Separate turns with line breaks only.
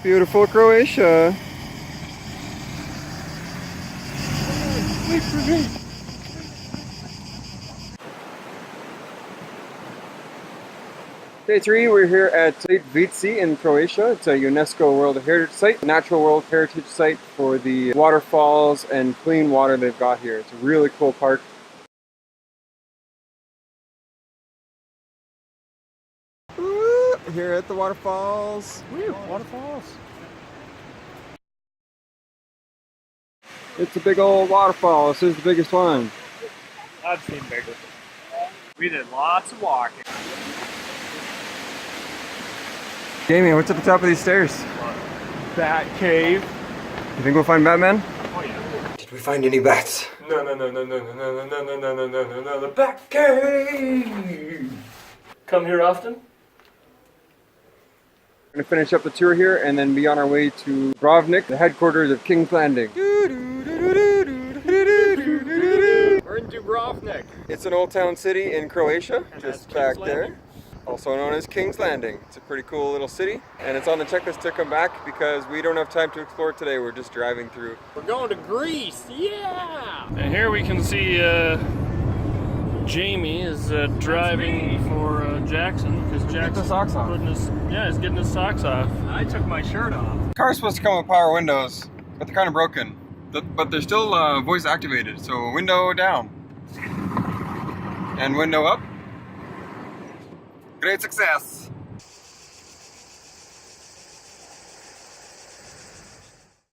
Beautiful Croatia.
Wait for me.
Day 3, we're here at Plitvice in Croatia. It's a UNESCO World Heritage Site, Natural World Heritage Site for the waterfalls and clean water they've got here. It's a really cool park. Woo! Here at the waterfalls.
Woo, waterfalls.
It's a big old waterfall. This is the biggest one.
I've seen bigger. We did lots of walking.
Jamie, what's at the top of these stairs?
Bat cave.
You think we'll find Batman?
Oh yeah.
Did we find any bats?
No, the bat cave. Come here often?
We're going to finish up the tour here and then be on our way to Dubrovnik, the headquarters of King's Landing.
We're in Dubrovnik.
It's an old town city in Croatia,
And
just
that's
back
King's
there.
Landing?
Also known as King's Landing. It's a pretty cool little city, and it's on the checklist to come back because we don't have time to explore today. We're just driving through.
We're going to Greece, yeah! And here we can see Jamie is driving for Jackson because Jackson's
socks off.
he's getting his socks off. I took my shirt off.
The car's supposed to come with power windows, but they're kind of broken. But they're still voice activated, so window down. And window up. Great success!